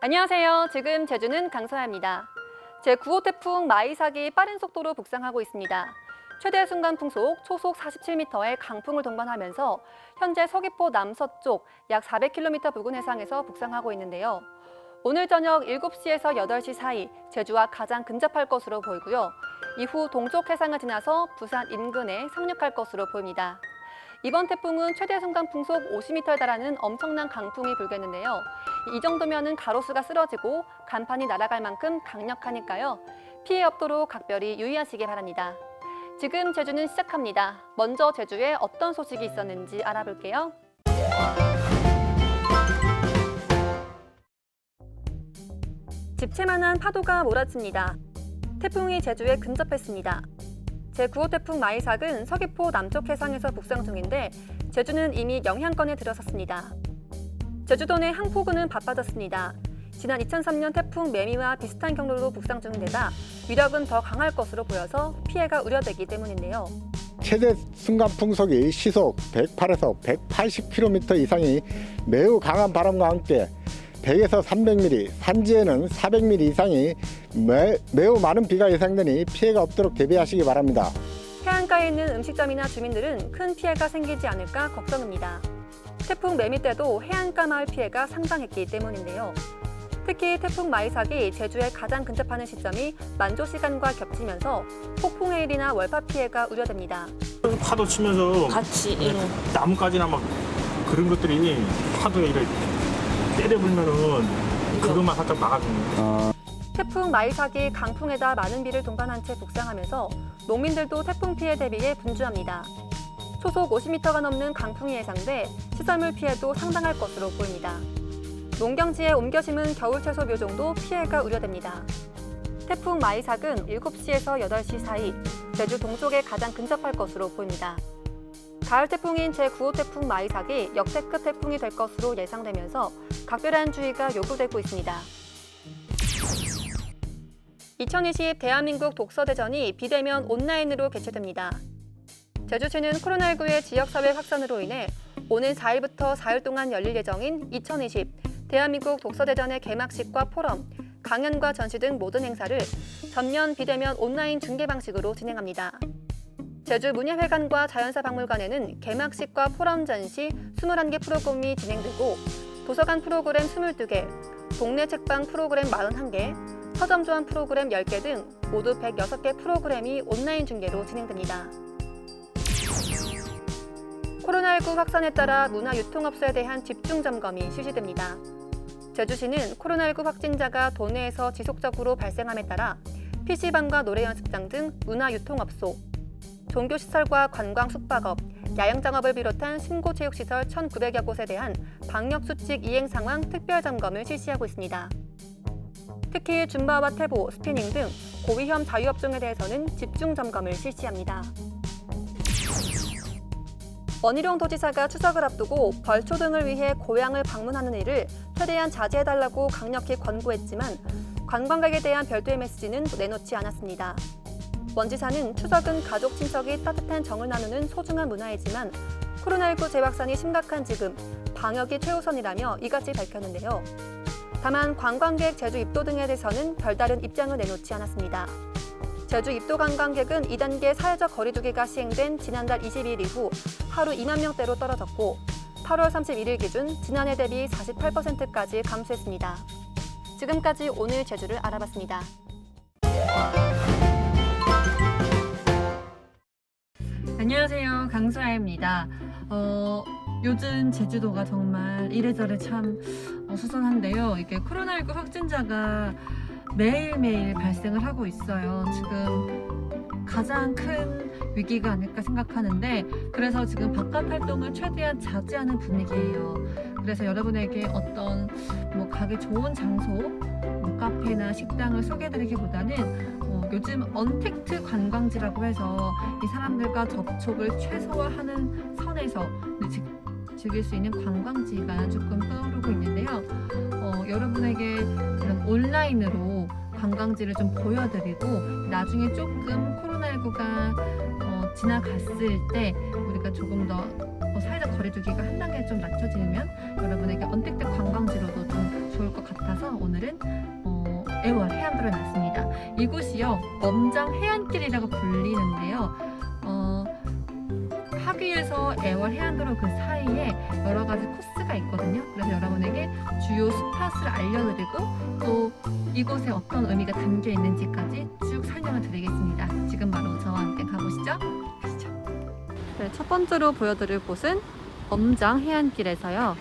안녕하세요. 지금 제주는 강서야입니다. 제9호 태풍 마이삭이 빠른 속도로 북상하고 있습니다. 최대 순간 풍속 초속 47m의 강풍을 동반하면서 현재 서귀포 남서쪽 약 400km 부근 해상에서 북상하고 있는데요. 오늘 저녁 7시에서 8시 사이 제주와 가장 근접할 것으로 보이고요. 이후 동쪽 해상을 지나서 부산 인근에 상륙할 것으로 보입니다. 이번 태풍은 최대 순간 풍속 50m에 달하는 엄청난 강풍이 불겠는데요. 이 정도면은 가로수가 쓰러지고 간판이 날아갈 만큼 강력하니까요. 피해 없도록 각별히 유의하시기 바랍니다. 지금 제주는 시작합니다. 먼저 제주에 어떤 소식이 있었는지 알아볼게요. 집채만한 파도가 몰아칩니다. 태풍이 제주에 근접했습니다. 제9호 태풍 마이삭은 서귀포 남쪽 해상에서 북상 중인데 제주는 이미 영향권에 들어섰습니다. 제주도 내 항포구는 바빠졌습니다. 지난 2003년 태풍 매미와 비슷한 경로로 북상 중인 데다 위력은 더 강할 것으로 보여서 피해가 우려되기 때문인데요. 최대 순간 풍속이 시속 108에서 180km 이상이 매우 강한 바람과 함께 100에서 300mm, 산지에는 400mm 이상이 매우 많은 비가 예상되니 피해가 없도록 대비하시기 바랍니다. 해안가에 있는 음식점이나 주민들은 큰 피해가 생기지 않을까 걱정입니다. 태풍 매미 때도 해안가 마을 피해가 상당했기 때문인데요. 특히 태풍 마이삭이 제주에 가장 근접하는 시점이 만조 시간과 겹치면서 폭풍해일이나 월파 피해가 우려됩니다. 파도 치면서 같이 나뭇가지나 막 그런 것들이 파도에 이렇게 때려불면은 그것만 살짝 막아줍니다. 태풍 마이삭이 강풍에다 많은 비를 동반한 채 북상하면서 농민들도 태풍 피해 대비에 분주합니다. 초속 50m가 넘는 강풍이 예상돼 시설물 피해도 상당할 것으로 보입니다. 농경지에 옮겨 심은 겨울채소 묘종도 피해가 우려됩니다. 태풍 마이삭은 7시에서 8시 사이 제주 동쪽에 가장 근접할 것으로 보입니다. 가을 태풍인 제9호 태풍 마이삭이 역대급 태풍이 될 것으로 예상되면서 각별한 주의가 요구되고 있습니다. 2020 대한민국 독서대전이 비대면 온라인으로 개최됩니다. 제주시는 코로나19의 지역사회 확산으로 인해 오는 4일부터 4일 동안 열릴 예정인 2020 대한민국 독서대전의 개막식과 포럼, 강연과 전시 등 모든 행사를 전면 비대면 온라인 중계 방식으로 진행합니다. 제주문예회관과 자연사박물관에는 개막식과 포럼 전시 21개 프로그램이 진행되고 도서관 프로그램 22개, 동네 책방 프로그램 41개, 서점 조합 프로그램 10개 등 모두 106개 프로그램이 온라인 중계로 진행됩니다. 코로나19 확산에 따라 문화유통업소에 대한 집중점검이 실시됩니다. 제주시는 코로나19 확진자가 도내에서 지속적으로 발생함에 따라 PC방과 노래연습장 등 문화유통업소, 종교시설과 관광 숙박업, 야영장업을 비롯한 신고체육시설 1,900여 곳에 대한 방역수칙 이행 상황 특별점검을 실시하고 있습니다. 특히 줌바와 태보, 스피닝 등 고위험 자유업종에 대해서는 집중점검을 실시합니다. 원희룡 도지사가 추석을 앞두고 벌초 등을 위해 고향을 방문하는 일을 최대한 자제해달라고 강력히 권고했지만 관광객에 대한 별도의 메시지는 내놓지 않았습니다. 원 지사는 추석은 가족, 친척이 따뜻한 정을 나누는 소중한 문화이지만 코로나19 재확산이 심각한 지금 방역이 최우선이라며 이같이 밝혔는데요. 다만 관광객 제주 입도 등에 대해서는 별다른 입장을 내놓지 않았습니다. 제주 입도 관광객은 2단계 사회적 거리 두기가 시행된 지난달 20일 이후 하루 2만 명대로 떨어졌고 8월 31일 기준 지난해 대비 48%까지 감소했습니다. 지금까지 오늘 제주를 알아봤습니다. 안녕하세요, 강서아입니다. 요즘 제주도가 정말 이래저래 참 수선한데요. 이게 코로나19 확진자가 매일매일 발생을 하고 있어요. 지금 가장 큰 위기가 아닐까 생각하는데 그래서 지금 바깥 활동을 최대한 자제하는 분위기예요. 그래서 여러분에게 어떤 가기 좋은 장소, 카페나 식당을 소개해드리기보다는 요즘 언택트 관광지라고 해서 이 사람들과 접촉을 최소화하는 선에서 즐길 수 있는 관광지가 조금 떠오르고 있는데요. 여러분에게 이런 온라인으로 관광지를 좀 보여드리고 나중에 조금 코로나19가 지나갔을 때 우리가 조금 더 사회적 거리두기가 한 단계 좀 낮춰지면 여러분에게 언택트 관광지로도 좀 좋을 것 같아서 오늘은 애월 해안도로에 왔습니다. 이곳이요 엄장 해안길이라고 불리는데요. 하귀에서 애월 해안도로 그 사이에 여러 가지 코스가 있거든요. 그래서 여러분에게 주요 스팟을 알려드리고 또 이곳에 어떤 의미가 담겨 있는지까지 쭉 설명을 드리겠습니다. 지금 바로 저와 함께 가보시죠. 가시죠. 네, 첫 번째로 보여드릴 곳은 엄장 해안길에서요.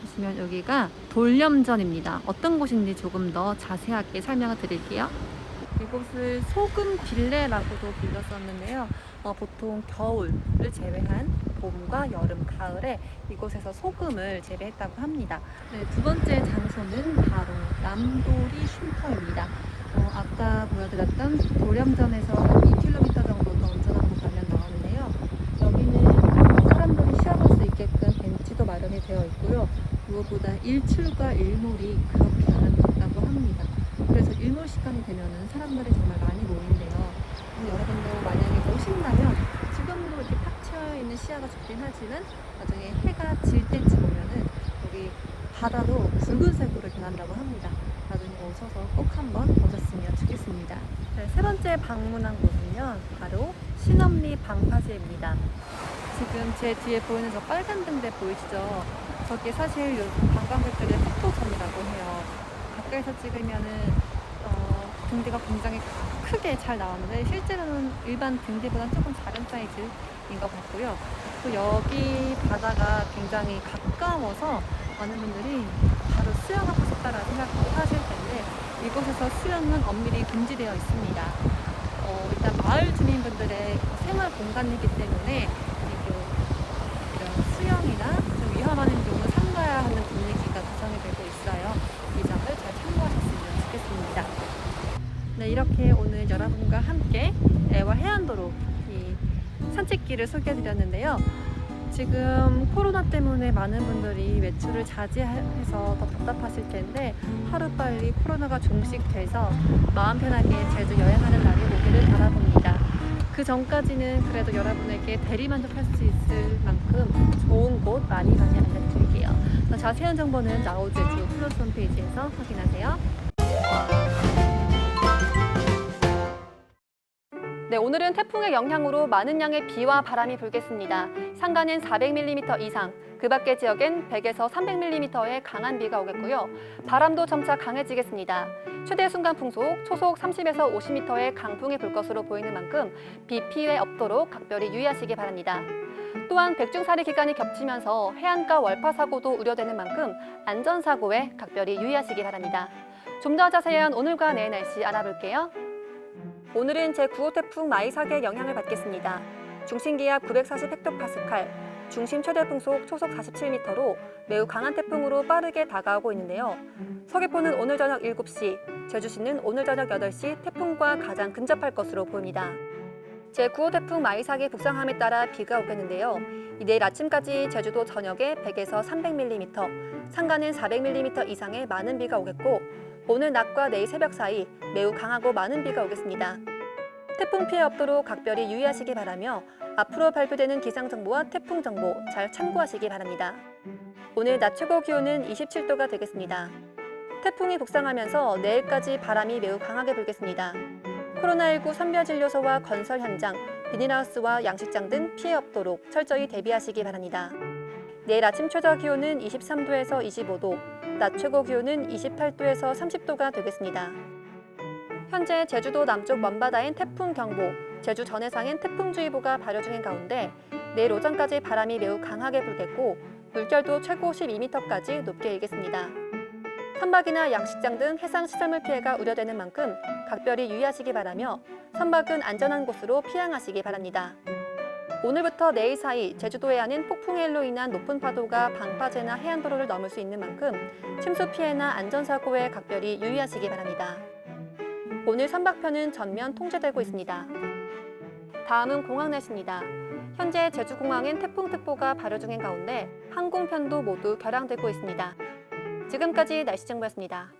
보시면 여기가 돌렴전입니다. 어떤 곳인지 조금 더 자세하게 설명을 드릴게요. 이곳을 소금 빌레라고도 불렀었는데요. 보통 겨울을 제외한 봄과 여름, 가을에 이곳에서 소금을 재배했다고 합니다. 네, 두 번째 장소는 바로 남도리 쉼터입니다. 아까 보여드렸던 돌렴전에서 2km 정도 더 운전하고 가면 나오는데요. 여기는 사람들이 쉬어갈 수 있게끔 벤치도 마련이 되어 있고요. 무엇보다 일출과 일몰이 그렇게 아름답다고 합니다. 그래서 일몰 시간이 되면은 사람들이 정말 많이 모인대요. 여러분도 만약에 오신다면 지금도 이렇게 탁 트여 있는 시야가 좋긴 하지만 나중에 해가 질 때쯤 오면은 여기 바다도 붉은색으로 변한다고 합니다. 나중에 오셔서 꼭 한번 보셨으면 좋겠습니다. 네, 세 번째 방문한 곳은요 바로 신엄리 방파제입니다. 지금 제 뒤에 보이는 저 빨간 등대 보이시죠? 저게 사실 관광객들의 포토존이라고 해요. 가까이서 찍으면은 등대가 굉장히 크게 잘 나오는데 실제로는 일반 등대보다는 조금 작은 사이즈인 것 같고요. 또 여기 바다가 굉장히 가까워서 많은 분들이 바로 수영하고 싶다라는 생각을 하실 텐데 이곳에서 수영은 엄밀히 금지되어 있습니다. 일단 마을 주민분들의 생활 공간이기 때문에 이런 수영이나 좀 위험한 행동을 삼가야 하는 분위기가 구성이 되고 있어요. 이 점을 잘 참고하셨으면 좋겠습니다. 네, 이렇게 오늘 여러분과 함께 애월 해안도로 이 산책길을 소개해드렸는데요. 지금 코로나 때문에 많은 분들이 외출을 자제해서 더 답답하실 텐데 하루빨리 코로나가 종식돼서 마음 편하게 제주 여행하는 날이 오기를 바라봅니다. 그 전까지는 그래도 여러분에게 대리만족할 수 있을 만큼 좋은 곳 많이 알려드릴게요. 자세한 정보는 나우제주 플러스 홈페이지에서 확인하세요. 네, 오늘은 태풍의 영향으로 많은 양의 비와 바람이 불겠습니다. 산간엔 400mm 이상, 그 밖의 지역엔 100에서 300mm의 강한 비가 오겠고요. 바람도 점차 강해지겠습니다. 최대 순간 풍속 초속 30에서 50m의 강풍이 불 것으로 보이는 만큼 비 피해 없도록 각별히 유의하시기 바랍니다. 또한 백중사리 기간이 겹치면서 해안가 월파 사고도 우려되는 만큼 안전사고에 각별히 유의하시기 바랍니다. 좀 더 자세한 오늘과 내일 날씨 알아볼게요. 오늘은 제9호 태풍 마이삭의 영향을 받겠습니다. 중심기압 940헥토파스칼, 중심 최대 풍속 초속 47m로 매우 강한 태풍으로 빠르게 다가오고 있는데요. 서귀포는 오늘 저녁 7시, 제주시는 오늘 저녁 8시 태풍과 가장 근접할 것으로 보입니다. 제9호 태풍 마이삭이 북상함에 따라 비가 오겠는데요. 내일 아침까지 제주도 전역에 100에서 300mm, 산간은 400mm 이상의 많은 비가 오겠고 오늘 낮과 내일 새벽 사이 매우 강하고 많은 비가 오겠습니다. 태풍 피해 없도록 각별히 유의하시기 바라며 앞으로 발표되는 기상정보와 태풍 정보 잘 참고하시기 바랍니다. 오늘 낮 최고 기온은 27도가 되겠습니다. 태풍이 북상하면서 내일까지 바람이 매우 강하게 불겠습니다. 코로나19 선별진료소와 건설 현장, 비닐하우스와 양식장 등 피해 없도록 철저히 대비하시기 바랍니다. 내일 아침 최저 기온은 23도에서 25도, 낮 최고 기온은 28도에서 30도가 되겠습니다. 현재 제주도 남쪽 먼바다엔 태풍경보, 제주 전해상엔 태풍주의보가 발효 중인 가운데 내일 오전까지 바람이 매우 강하게 불겠고 물결도 최고 12m까지 높게 일겠습니다. 선박이나 양식장 등 해상시설물 피해가 우려되는 만큼 각별히 유의하시기 바라며 선박은 안전한 곳으로 피항하시기 바랍니다. 오늘부터 내일 사이 제주도 해안은 폭풍해일로 인한 높은 파도가 방파제나 해안도로를 넘을 수 있는 만큼 침수 피해나 안전사고에 각별히 유의하시기 바랍니다. 오늘 선박편은 전면 통제되고 있습니다. 다음은 공항 날씨입니다. 현재 제주공항엔 태풍특보가 발효 중인 가운데 항공편도 모두 결항되고 있습니다. 지금까지 날씨 정보였습니다.